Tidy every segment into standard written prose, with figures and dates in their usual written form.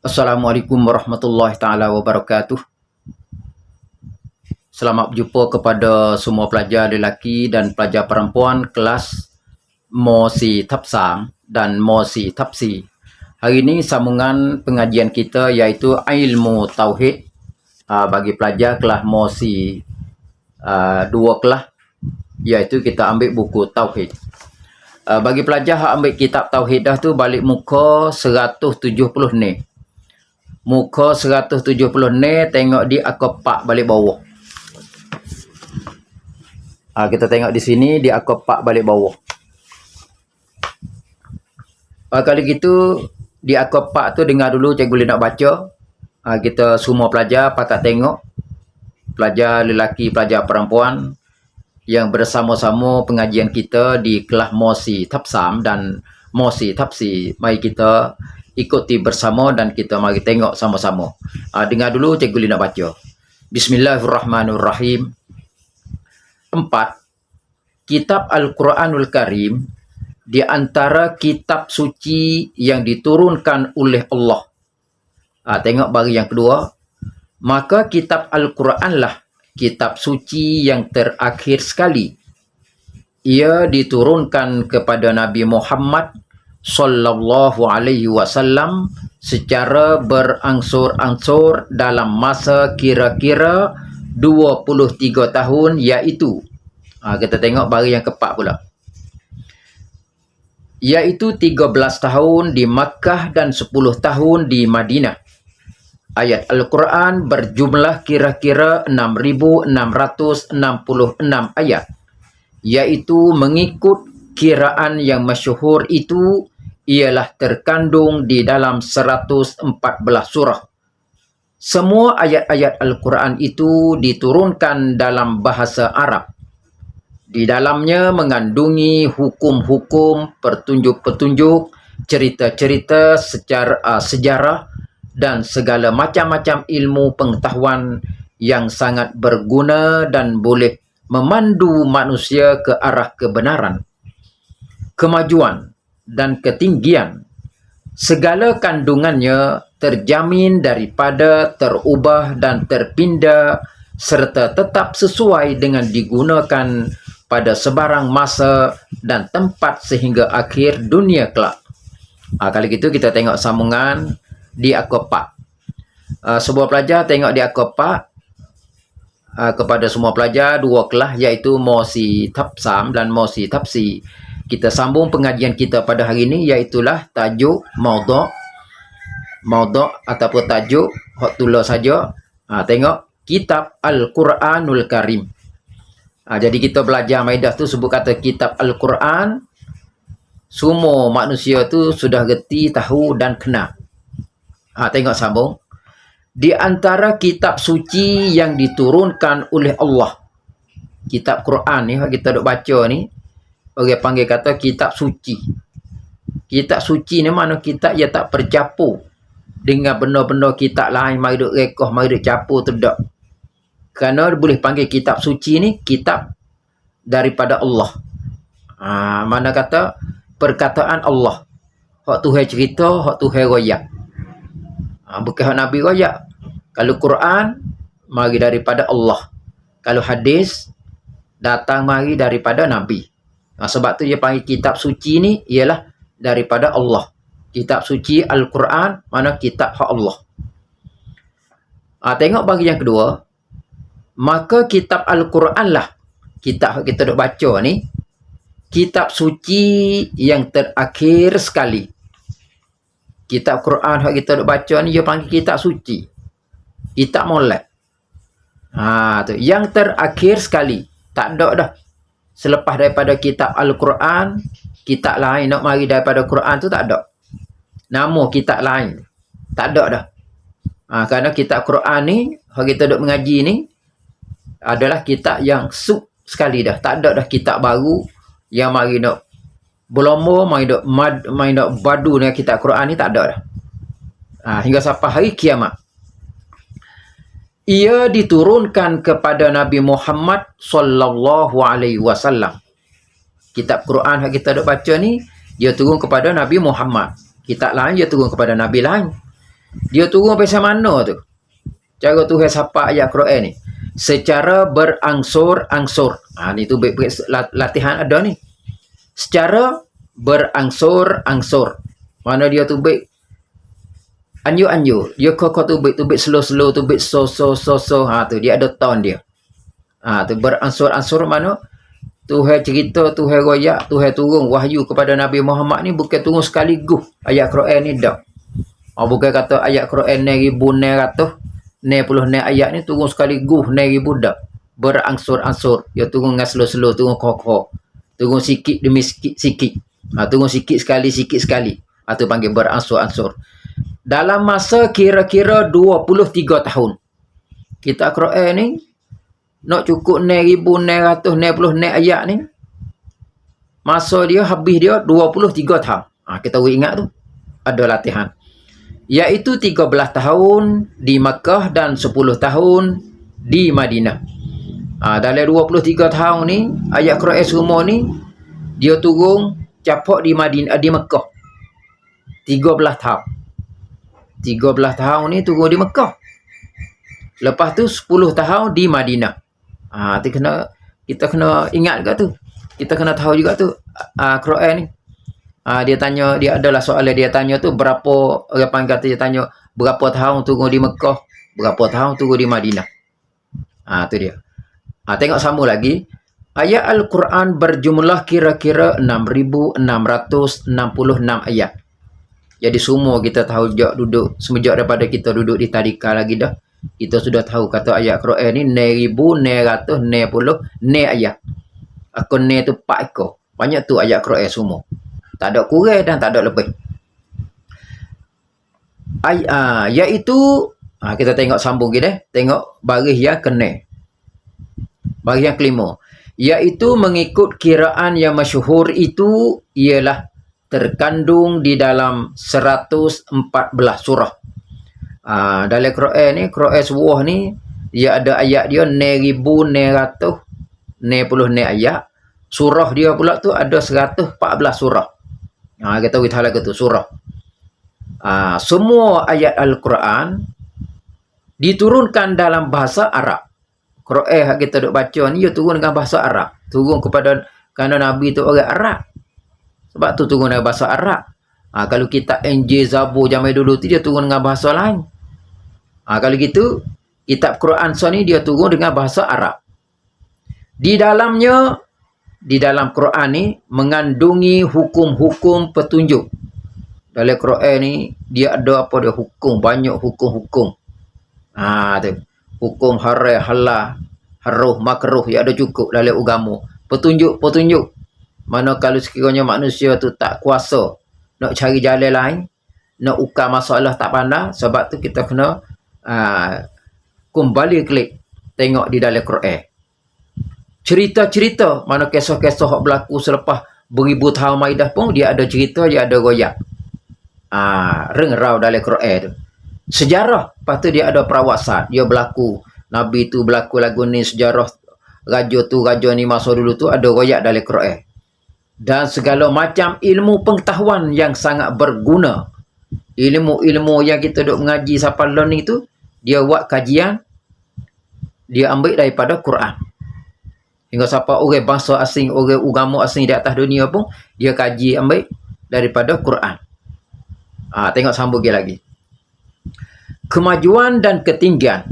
Assalamualaikum warahmatullahi taala wabarakatuh. Selamat berjumpa kepada semua pelajar lelaki dan pelajar perempuan kelas Mosi Tapsam dan Mosi Tapsi. Hari ini sambungan pengajian kita iaitu ilmu tauhid bagi pelajar kelas Mosi 2 kelas, iaitu kita ambil buku tauhid. Bagi pelajar yang ambil kitab tauhid dah tu balik muka 170 ni. Muka 170 ni tengok di akopak balik bawah. Kita tengok di sini di akopak balik bawah. Kali gitu di akopak tu dengar dulu cikgu nak baca. Kita semua pelajar pakat tengok. Pelajar lelaki, pelajar perempuan yang bersama-sama pengajian kita di kelas Mosi Tapsam dan Mosi Tapsi. Mari kita ikuti bersama dan kita mari tengok sama-sama. Dengar dulu cikgu nak baca. Bismillahirrahmanirrahim. 4. Kitab Al-Quranul Karim di antara kitab suci yang diturunkan oleh Allah. Tengok bagi yang kedua. Maka kitab Al-Quranlah kitab suci yang terakhir sekali. Ia diturunkan kepada Nabi Muhammad sallallahu alaihi wasallam secara berangsur-angsur dalam masa kira-kira 23 tahun, iaitu kita tengok bagi yang keempat pula, iaitu 13 tahun di Makkah dan 10 tahun di Madinah. Ayat Al-Quran berjumlah kira-kira 6,666 ayat, iaitu mengikut kiraan yang masyhur itu ialah terkandung di dalam 114 surah. Semua ayat-ayat Al-Quran itu diturunkan dalam bahasa Arab. Di dalamnya mengandungi hukum-hukum, petunjuk-petunjuk, cerita-cerita secara sejarah dan segala macam-macam ilmu pengetahuan yang sangat berguna dan boleh memandu manusia ke arah kebenaran, kemajuan dan ketinggian. Segala kandungannya terjamin daripada terubah dan terpindah serta tetap sesuai dengan digunakan pada sebarang masa dan tempat sehingga akhir dunia kelak. Kali gitu kita tengok sambungan di akopak. Sebuah pelajar tengok di akopak kepada semua pelajar 2 kelas, iaitu Mosi Tapsam dan Mosi Tapsi. Kita sambung pengajian kita pada hari ini, iaitulah tajuk maudhu' ataupun tajuk hak tulis saja. Tengok kitab Al-Quranul Karim. Jadi kita belajar maidah tu sebut kata kitab Al-Quran, semua manusia tu sudah reti, tahu dan kenal. Tengok sambung. Di antara kitab suci yang diturunkan oleh Allah. Kitab Quran ni kita duk baca ni, orang panggil kata kitab suci. Kitab suci ni mana kitab yang tak bercampur dengan benda-benda kitab lain, mari duk rekoh, mari duk campur tu tak. Kerana boleh panggil kitab suci ni kitab daripada Allah. Mana kata perkataan Allah. Hak Tuhan cerita, hak Tuhan royak. Bukan hak Nabi royak. Kalau Quran mari daripada Allah. Kalau hadis datang mari daripada Nabi. Sebab tu dia panggil kitab suci ni ialah daripada Allah. Kitab suci Al-Quran mana kitab hak Allah. Tengok bagi yang kedua. Maka kitab Al-Quran lah kitab kita duk baca ni, kitab suci yang terakhir sekali. Kitab Quran yang kita duk baca ni dia panggil kitab suci, kitab molek. Tu yang terakhir sekali. Tak ada dah selepas daripada kitab Al-Quran kitab lain nak mari daripada Quran tu tak ada. Nama kitab lain tak ada dah. Kerana kitab Quran ni yang kita duk mengaji ni adalah kitab yang sub sekali dah. Tak ada dah kitab baru yang mari nak berlomba, mari nak badu dengan kitab Quran ni, tak ada dah. Hingga sampai hari kiamat. Ia diturunkan kepada Nabi Muhammad sallallahu alaihi wasallam. Kitab Quran yang kita duk baca ni dia turun kepada Nabi Muhammad. Kitab lain dia turun kepada Nabi lain. Dia turun pasal mana tu? Cara Tuhan sapa ayat Quran ni. Secara berangsur-angsur. Ni tu baik-baik latihan ada ni. Secara berangsur-angsur. Mana dia tu baik anjur-anjur. Dia kok tu baik slow-slow, tu baik so. Tu dia ada tone dia. Tu berangsur-angsur mana? Tuhan cerita, Tuhan royak, Tuhan turun wahyu kepada Nabi Muhammad ni bukan turun sekaligus ayat Quran ni dah. Bukan kata ayat Quran ni 1900, 90 ayat ni turun sekaligus 9,000 dah. Berangsur-angsur. Dia turun dengan slow-slow, turun kok. Turun sikit demi sikit. Turun sikit sekali. Tu panggil berangsur-angsur. Dalam masa kira-kira 23 tahun. Kitab Quran ni nak cukup 9,990 ayat ni, masa dia habis dia 23 tahun. Kita ingat tu. Ada latihan. Iaitu 13 tahun di Makkah dan 10 tahun di Madinah. Dalam 23 tahun ni, ayat Quran semua ni, dia turun capak di Madinah, di Makkah. 13 tahun. 13 tahun ni turun di Makkah. Lepas tu 10 tahun di Madinah. Kita kena ingat juga tu. Kita kena tahu juga tu Quran ni. Dia tanya, dia adalah soalan dia tanya tu berapa, orang kata dia tanya berapa tahun turun di Mekah, berapa tahun turun di Madinah. Tu dia. Tengok sama lagi. Ayat Al-Quran berjumlah kira-kira 6,666 ayat. Jadi semua kita tahu semenjak daripada kita duduk di tadika lagi dah. Kita sudah tahu kata ayat Quran ni 9,990 ayat. Akun ni tu 4 ekor. Banyak tu ayat Quran semua. Tak ada kurang dan tak ada lebih. Iaitu kita tengok sambung kita. Tengok baris yang kena. Baris yang kelima. Iaitu mengikut kiraan yang masyhur itu ialah terkandung di dalam 114 surah. Dalam Quran ni, Quran sebuah ni, dia ada ayat dia 9,990 ayat. Surah dia pula tu ada 114 surah. Kita tahu lagu tu surah. Semua ayat Al-Quran diturunkan dalam bahasa Arab. Quran yang kita duk baca ni, dia turun dengan bahasa Arab. Turun kerana Nabi tu orang Arab. Sebab tu turun dengan bahasa Arab. Kalau kita Injil Zabur zaman dulu tu, dia turun dengan bahasa lain. Kalau gitu, kitab Quran ni dia turun dengan bahasa Arab. Di dalam Quran ni mengandungi hukum-hukum petunjuk. Dalam Quran ni dia ada apa dia hukum, banyak hukum-hukum. Tu. Hukum haram, halal, haruh, makruh, dia ada cukup dalam agama. Petunjuk. Mana kalau sekiranya manusia tu tak kuasa nak cari jalan lain, nak ukar masalah tak pandai, sebab tu kita kena kembali klik tengok di dalam Quran. Cerita-cerita, mana kisah-kisah yang berlaku selepas beribu tahun Maidah pun, dia ada cerita, dia ada royak. Rengrau dalam Quran tu. Sejarah, lepas tu dia ada perawasat, dia berlaku. Nabi tu berlaku lagu ni, sejarah raja ni masa dulu tu, ada royak dalam Quran. Dan segala macam ilmu pengetahuan yang sangat berguna. Ilmu-ilmu yang kita duk mengaji sampai learning tu, dia buat kajian, dia ambil daripada Quran. Hingga siapa orang bangsa asing, orang agama asing di atas dunia pun, dia kaji ambil daripada Quran. Tengok sambung lagi. Kemajuan dan ketinggian.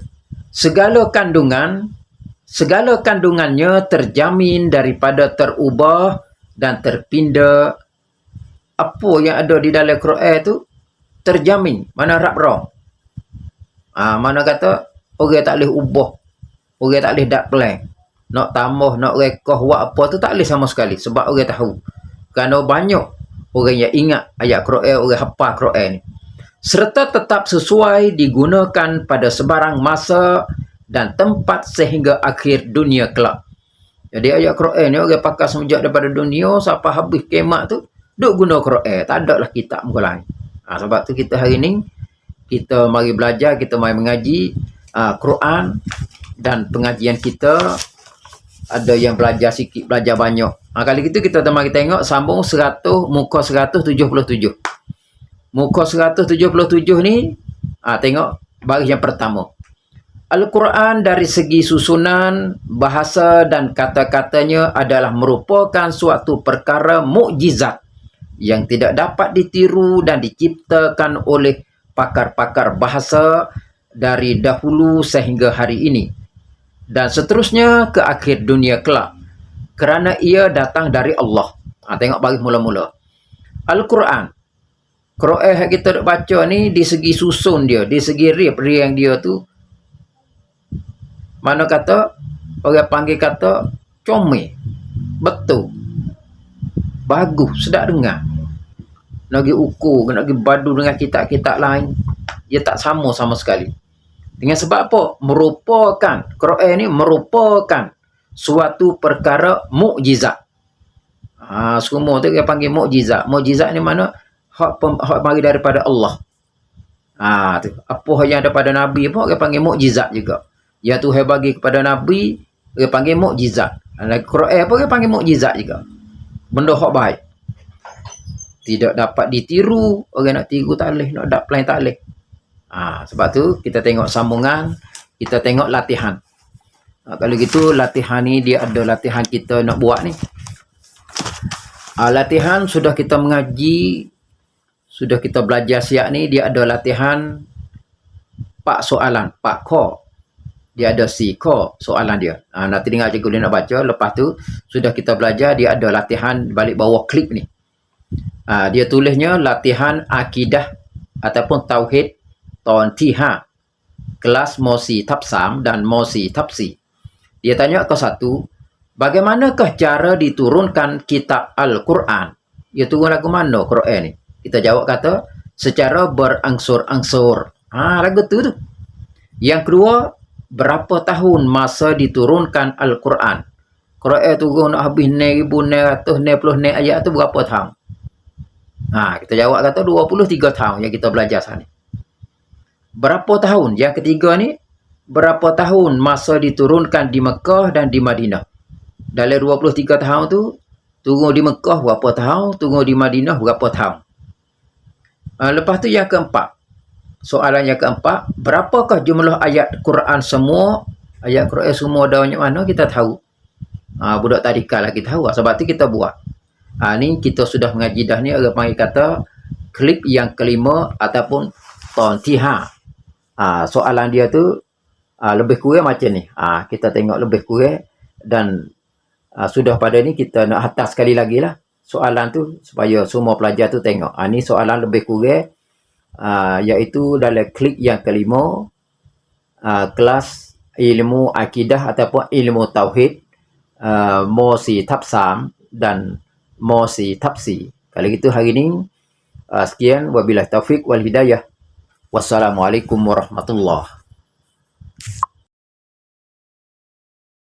Segala kandungannya terjamin daripada terubah dan terpindah. Apa yang ada di dalam Quran tu terjamin. Mana rap-rap. Mana kata orang tak boleh ubah, orang tak boleh dak plan, nak tambah, nak rekah, buat apa tu tak boleh sama sekali. Sebab orang tahu. Kerana banyak orang yang ingat ayat Quran, orang hafal Quran ni. Serta tetap sesuai digunakan pada sebarang masa dan tempat sehingga akhir dunia kelak. Jadi ayat Quran ni orang pakai semenjak daripada dunia sampai habis kiamat tu, duk guna Quran. Tak ada lah kitab muka lain. Sebab tu kita hari ni, kita mari belajar, kita mari mengaji Quran, dan pengajian kita ada yang belajar sikit, belajar banyak. Kali itu kita mari tengok sambung 100 muka 177. Muka 177 ni Tengok baris yang pertama. Al-Quran dari segi susunan, bahasa dan kata-katanya adalah merupakan suatu perkara mukjizat yang tidak dapat ditiru dan diciptakan oleh pakar-pakar bahasa dari dahulu sehingga hari ini dan seterusnya ke akhir dunia kelak, kerana ia datang dari Allah. Tengok baris mula-mula. Al-Quran, Quran yang kita baca ni, di segi susun dia, di segi riang dia tu, mana kata, orang panggil kata, comel, betul, bagus, sedap dengar. Nak pergi ukur, nak pergi badu dengan kitab-kitab lain, ia tak sama sekali. Dengan sebab apa? Merupakan, Quran ni merupakan suatu perkara mukjizat. Semua tu dia panggil mukjizat. Mukjizat ni mana? Hak mari daripada Allah. Tu. Apa yang daripada Nabi pun dia panggil mukjizat juga. Yang Tuhan bagi kepada Nabi, dia panggil mukjizat. Quran pun dia panggil mukjizat juga. Benda hak baik. Tidak dapat ditiru. Orang nak tiru tak boleh, nak apply tak boleh. Sebab tu kita tengok sambungan, kita tengok latihan. Kalau gitu latihan ni dia ada latihan kita nak buat ni. Latihan sudah kita mengaji, sudah kita belajar siap ni, dia ada latihan 4 soalan, 4 kho. Dia ada si kho soalan dia. Nanti dengar cikgu dia nak baca, lepas tu sudah kita belajar, dia ada latihan balik bawah klip ni. Dia tulisnya latihan akidah ataupun tauhid tahun 5 kelas Mosi Tapsam dan Mosi Tapsi. Dia tanya ke satu, bagaimanakah cara diturunkan kitab Al-Quran? Dia turun lagu mana Quran ni? Kita jawab kata, secara berangsur-angsur. Lagu tu. Yang kedua, berapa tahun masa diturunkan Al-Quran? Quran turun nak habis 9,960 ayat tu berapa tahun? Kita jawab kata 23 tahun yang kita belajar sana. Berapa tahun? Yang ketiga ni, berapa tahun masa diturunkan di Mekah dan di Madinah? Dalam 23 tahun tu, turun di Mekah berapa tahun, turun di Madinah berapa tahun? Lepas tu yang keempat. Soalan yang keempat, berapakah jumlah ayat Quran semua? Ayat Quran semua ada banyak mana kita tahu. Budak tadika lah kita tahu. Sebab tu kita buat. Ni kita sudah mengaji dah ni, orang panggil kata klip yang kelima ataupun tontiha. Soalan dia tu lebih kurang macam ni. Kita tengok lebih kurang dan sudah pada ni kita nak hantar sekali lagi lah soalan tu supaya semua pelajar tu tengok. Ni soalan lebih kurang iaitu dalam klip yang kelima, kelas ilmu akidah ataupun ilmu tauhid, Mosi Tapsam dan Mosi Tapsi. Kalau gitu hari ni sekian, wabillahi taufik wal hidayah. Wassalamualaikum warahmatullahi